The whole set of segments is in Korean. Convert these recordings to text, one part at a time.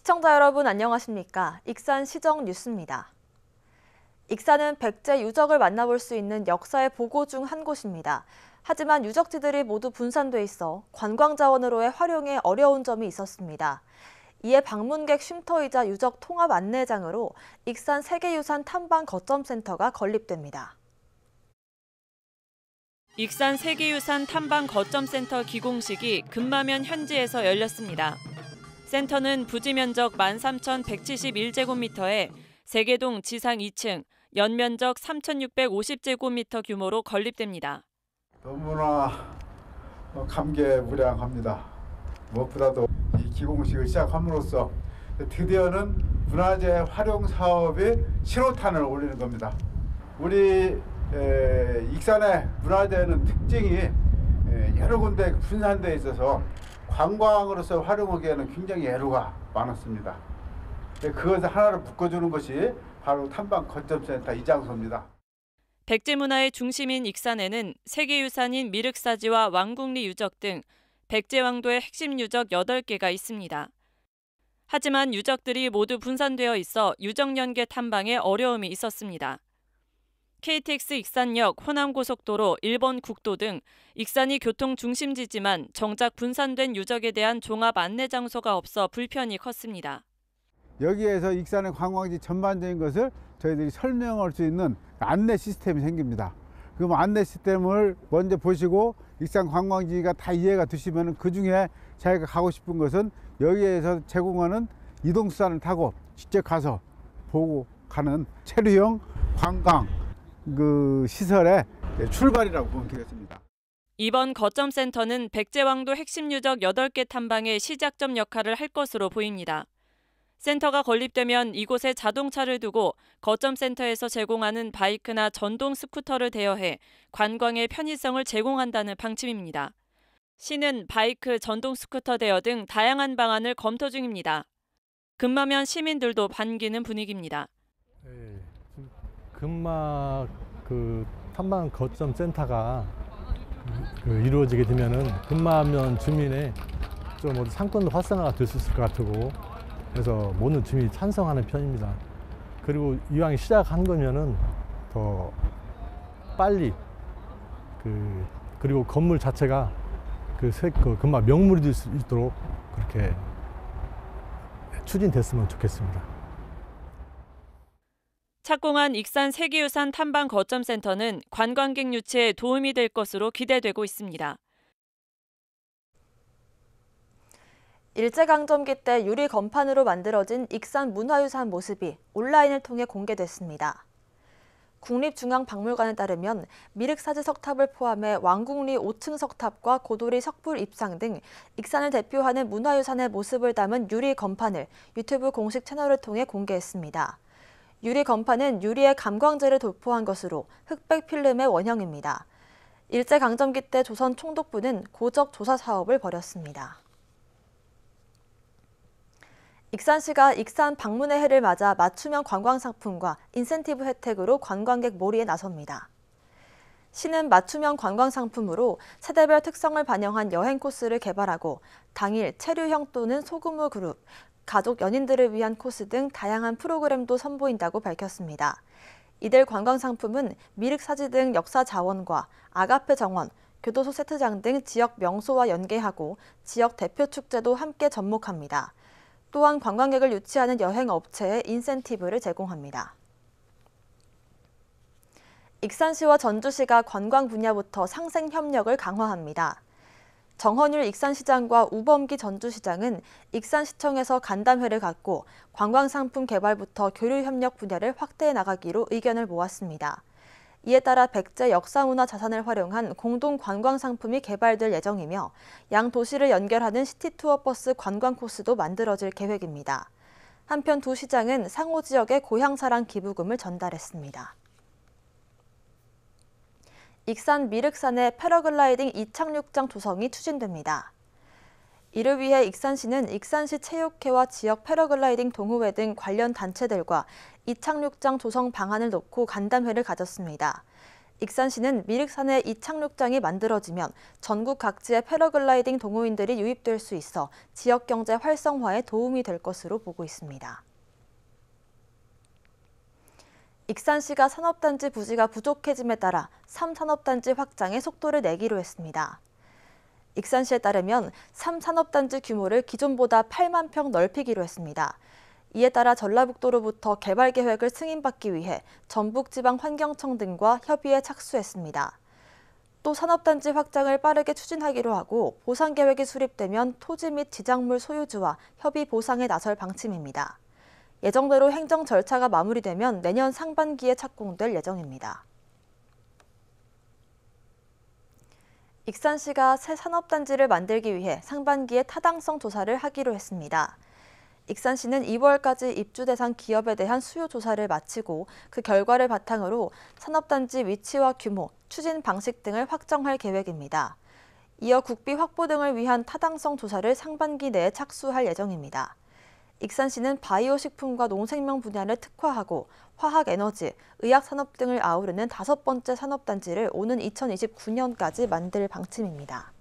시청자 여러분 안녕하십니까? 익산 시정 뉴스입니다. 익산은 백제 유적을 만나볼 수 있는 역사의 보고 중 한 곳입니다. 하지만 유적지들이 모두 분산돼 있어 관광자원으로의 활용에 어려운 점이 있었습니다. 이에 방문객 쉼터이자 유적 통합 안내장으로 익산 세계유산 탐방 거점센터가 건립됩니다. 익산 세계유산 탐방 거점센터 기공식이 금마면 현지에서 열렸습니다. 센터는 부지 면적 13,171제곱미터에 세계동 지상 2층, 연면적 3,650제곱미터 규모로 건립됩니다. 너무나 감개무량합니다. 무엇보다도 이 기공식을 시작함으로써 드디어는 문화재 활용 사업의 신호탄을 올리는 겁니다. 우리 익산의 문화재는 특징이 여러 군데 분산되어 있어서 관광으로서 활용하기에는 굉장히 애로가 많았습니다. 그것을 하나로 묶어주는 것이 바로 탐방 거점센터 이 장소입니다. 백제문화의 중심인 익산에는 세계유산인 미륵사지와 왕궁리 유적 등 백제왕도의 핵심 유적 8개가 있습니다. 하지만 유적들이 모두 분산되어 있어 유적 연계 탐방에 어려움이 있었습니다. KTX 익산역, 호남고속도로, 일본 국도 등 익산이 교통 중심지지만 정작 분산된 유적에 대한 종합 안내 장소가 없어 불편이 컸습니다. 여기에서 익산의 관광지 전반적인 것을 저희들이 설명할 수 있는 안내 시스템이 생깁니다. 그럼 안내 시스템을 먼저 보시고 익산 관광지가 다 이해가 되시면 그중에 자기가 가고 싶은 것은 여기에서 제공하는 이동수단을 타고 직접 가서 보고 가는 체류형 관광 시설의 출발이라고 보면 되겠습니다. 이번 거점센터는 백제왕도 핵심 유적 8개 탐방의 시작점 역할을 할 것으로 보입니다. 센터가 건립되면 이곳에 자동차를 두고 거점센터에서 제공하는 바이크나 전동 스쿠터를 대여해 관광의 편의성을 제공한다는 방침입니다. 시는 바이크, 전동 스쿠터 대여 등 다양한 방안을 검토 중입니다. 금마면 시민들도 반기는 분위기입니다. 금마 탐방 거점 센터가 이루어지게 되면은 금마면 주민의 좀 상권 활성화가 될 수 있을 것 같고, 그래서 모든 주민이 찬성하는 편입니다. 그리고 이왕 시작한 거면은 더 빨리 그리고 건물 자체가 금마 명물이 될 수 있도록 그렇게 추진됐으면 좋겠습니다. 착공한 익산 세계유산 탐방 거점센터는 관광객 유치에 도움이 될 것으로 기대되고 있습니다. 일제강점기 때 유리 건판으로 만들어진 익산 문화유산 모습이 온라인을 통해 공개됐습니다. 국립중앙박물관에 따르면 미륵사지 석탑을 포함해 왕궁리 5층 석탑과 고도리 석불 입상 등 익산을 대표하는 문화유산의 모습을 담은 유리 건판을 유튜브 공식 채널을 통해 공개했습니다. 유리 건판은 유리에 감광재를 도포한 것으로 흑백 필름의 원형입니다. 일제강점기 때 조선 총독부는 고적 조사 사업을 벌였습니다. 익산시가 익산 방문의 해를 맞아 맞춤형 관광상품과 인센티브 혜택으로 관광객 몰이에 나섭니다. 시는 맞춤형 관광상품으로 세대별 특성을 반영한 여행 코스를 개발하고 당일 체류형 또는 소규모 그룹, 가족 연인들을 위한 코스 등 다양한 프로그램도 선보인다고 밝혔습니다. 이들 관광상품은 미륵사지 등 역사 자원과 아가페 정원, 교도소 세트장 등 지역 명소와 연계하고 지역 대표 축제도 함께 접목합니다. 또한 관광객을 유치하는 여행 업체에 인센티브를 제공합니다. 익산시와 전주시가 관광 분야부터 상생 협력을 강화합니다. 정헌율 익산시장과 우범기 전주시장은 익산시청에서 간담회를 갖고 관광상품 개발부터 교류 협력 분야를 확대해 나가기로 의견을 모았습니다. 이에 따라 백제 역사문화 자산을 활용한 공동 관광상품이 개발될 예정이며 양 도시를 연결하는 시티투어 버스 관광 코스도 만들어질 계획입니다. 한편 두 시장은 상호 지역에 고향사랑 기부금을 전달했습니다. 익산 미륵산의 패러글라이딩 이착륙장 조성이 추진됩니다. 이를 위해 익산시는 익산시 체육회와 지역 패러글라이딩 동호회 등 관련 단체들과 이착륙장 조성 방안을 놓고 간담회를 가졌습니다. 익산시는 미륵산에 이착륙장이 만들어지면 전국 각지의 패러글라이딩 동호인들이 유입될 수 있어 지역 경제 활성화에 도움이 될 것으로 보고 있습니다. 익산시가 산업단지 부지가 부족해짐에 따라 3산업단지 확장에 속도를 내기로 했습니다. 익산시에 따르면 3산업단지 규모를 기존보다 8만 평 넓히기로 했습니다. 이에 따라 전라북도로부터 개발 계획을 승인받기 위해 전북지방환경청 등과 협의에 착수했습니다. 또 산업단지 확장을 빠르게 추진하기로 하고 보상 계획이 수립되면 토지 및 지작물 소유주와 협의 보상에 나설 방침입니다. 예정대로 행정 절차가 마무리되면 내년 상반기에 착공될 예정입니다. 익산시가 새 산업단지를 만들기 위해 상반기에 타당성 조사를 하기로 했습니다. 익산시는 2월까지 입주 대상 기업에 대한 수요 조사를 마치고 그 결과를 바탕으로 산업단지 위치와 규모, 추진 방식 등을 확정할 계획입니다. 이어 국비 확보 등을 위한 타당성 조사를 상반기 내에 착수할 예정입니다. 익산시는 바이오 식품과 농생명 분야를 특화하고 화학에너지, 의약산업 등을 아우르는 5번째 산업단지를 오는 2029년까지 만들 방침입니다.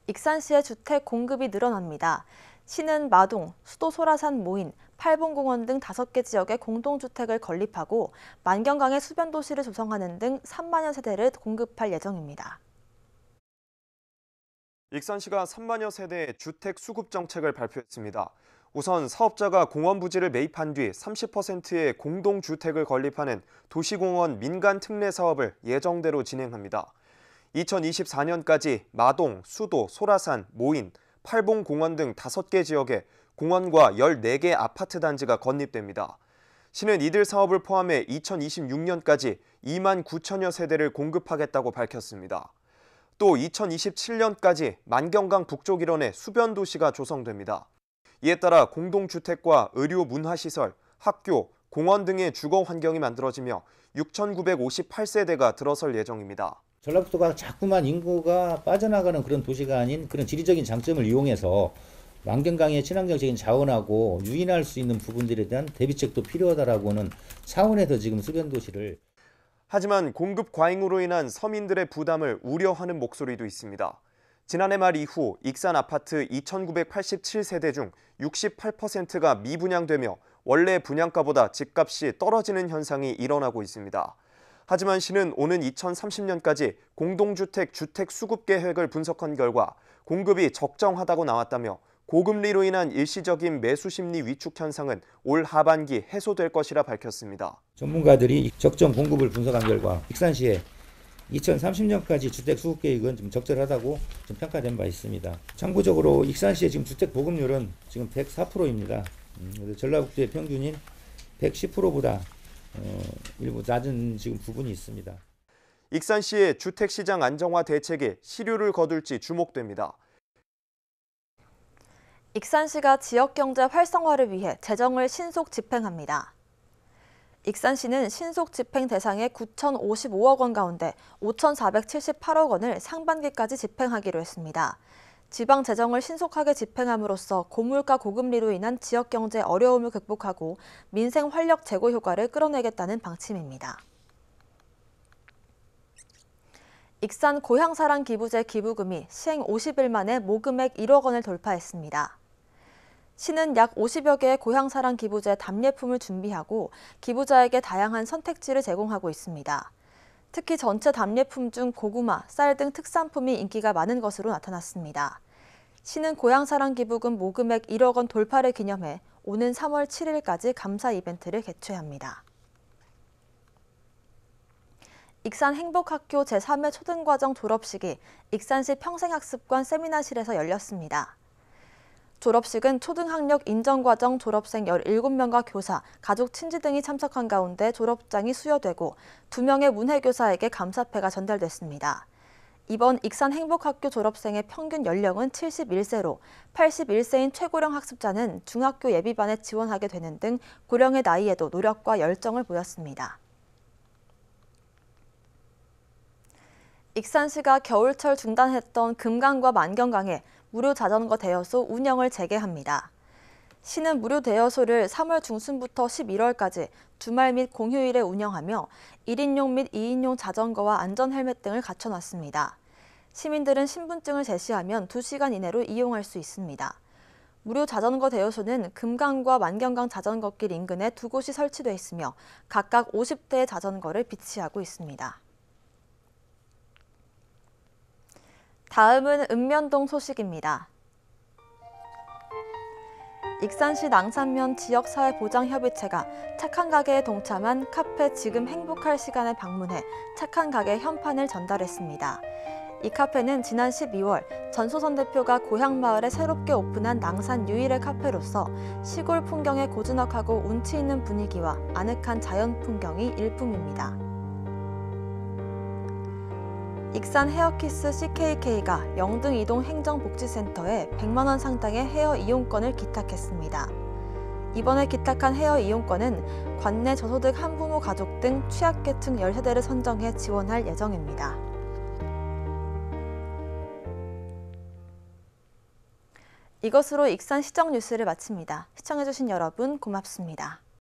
익산시의 주택 공급이 늘어납니다. 시는 마동, 수도 소라산 모인, 팔봉공원 등 5개 지역에 공동주택을 건립하고 만경강의 수변도시를 조성하는 등 3만여 세대를 공급할 예정입니다. 익산시가 3만여 세대의 주택 수급 정책을 발표했습니다. 우선 사업자가 공원 부지를 매입한 뒤 30%의 공동주택을 건립하는 도시공원 민간 특례 사업을 예정대로 진행합니다. 2024년까지 마동, 수도, 소라산, 모인, 팔봉공원 등 5개 지역에 공원과 14개 아파트 단지가 건립됩니다. 시는 이들 사업을 포함해 2026년까지 2만 9천여 세대를 공급하겠다고 밝혔습니다. 또 2027년까지 만경강 북쪽 일원에 수변도시가 조성됩니다. 이에 따라 공동주택과 의료 문화시설, 학교, 공원 등의 주거 환경이 만들어지며 6,958세대가 들어설 예정입니다. 전라북도가 자꾸만 인구가 빠져나가는 그런 도시가 아닌 그런 지리적인 장점을 이용해서 만경강의 친환경적인 자원하고 유인할 수 있는 부분들에 대한 대비책도 필요하다라고는 차원에서 지금 수변도시를. 하지만 공급 과잉으로 인한 서민들의 부담을 우려하는 목소리도 있습니다. 지난해 말 이후 익산 아파트 2,987세대 중 68%가 미분양되며 원래 분양가보다 집값이 떨어지는 현상이 일어나고 있습니다. 하지만 시는 오는 2030년까지 공동주택 주택 수급 계획을 분석한 결과 공급이 적정하다고 나왔다며 고금리로 인한 일시적인 매수 심리 위축 현상은 올 하반기 해소될 것이라 밝혔습니다. 전문가들이 적정 공급을 분석한 결과 익산시에 2030년까지 주택 수급 계획은 좀 적절하다고 좀 평가된 바 있습니다. 참고적으로 익산시의 지금 주택 보급률은 지금 104%입니다. 전라북도의 평균인 110%보다 일부 낮은 지금 부분이 있습니다. 익산시의 주택시장 안정화 대책에 시류를 거둘지 주목됩니다. 익산시가 지역경제 활성화를 위해 재정을 신속 집행합니다. 익산시는 신속 집행 대상의 9,055억 원 가운데 5,478억 원을 상반기까지 집행하기로 했습니다. 지방 재정을 신속하게 집행함으로써 고물가 고금리로 인한 지역 경제 어려움을 극복하고 민생 활력 제고 효과를 끌어내겠다는 방침입니다. 익산 고향사랑 기부제 기부금이 시행 50일 만에 모금액 1억 원을 돌파했습니다. 시는 약 50여 개의 고향사랑 기부제 답례품을 준비하고 기부자에게 다양한 선택지를 제공하고 있습니다. 특히 전체 답례품 중 고구마, 쌀 등 특산품이 인기가 많은 것으로 나타났습니다. 시는 고향사랑 기부금 모금액 1억 원 돌파를 기념해 오는 3월 7일까지 감사 이벤트를 개최합니다. 익산 행복학교 제3회 초등과정 졸업식이 익산시 평생학습관 세미나실에서 열렸습니다. 졸업식은 초등학력 인정과정 졸업생 17명과 교사, 가족, 친지 등이 참석한 가운데 졸업장이 수여되고 2명의 문해교사에게 감사패가 전달됐습니다. 이번 익산 행복학교 졸업생의 평균 연령은 71세로 81세인 최고령 학습자는 중학교 예비반에 지원하게 되는 등 고령의 나이에도 노력과 열정을 보였습니다. 익산시가 겨울철 중단했던 금강과 만경강에 무료 자전거 대여소 운영을 재개합니다. 시는 무료 대여소를 3월 중순부터 11월까지 주말 및 공휴일에 운영하며 1인용 및 2인용 자전거와 안전 헬멧 등을 갖춰놨습니다. 시민들은 신분증을 제시하면 2시간 이내로 이용할 수 있습니다. 무료 자전거 대여소는 금강과 만경강 자전거길 인근에 2곳이 설치돼 있으며 각각 50대의 자전거를 비치하고 있습니다. 다음은 읍면동 소식입니다. 익산시 낭산면 지역사회보장협의체가 착한 가게에 동참한 카페 지금 행복할 시간을 방문해 착한 가게 현판을 전달했습니다. 이 카페는 지난 12월 전소선 대표가 고향마을에 새롭게 오픈한 낭산 유일의 카페로서 시골 풍경의 고즈넉하고 운치 있는 분위기와 아늑한 자연 풍경이 일품입니다. 익산 헤어키스 CKK가 영등 이동 행정복지센터에 100만 원 상당의 헤어 이용권을 기탁했습니다. 이번에 기탁한 헤어 이용권은 관내 저소득 한부모 가족 등 취약계층 10세대를 선정해 지원할 예정입니다. 이것으로 익산 시정 뉴스를 마칩니다. 시청해주신 여러분 고맙습니다.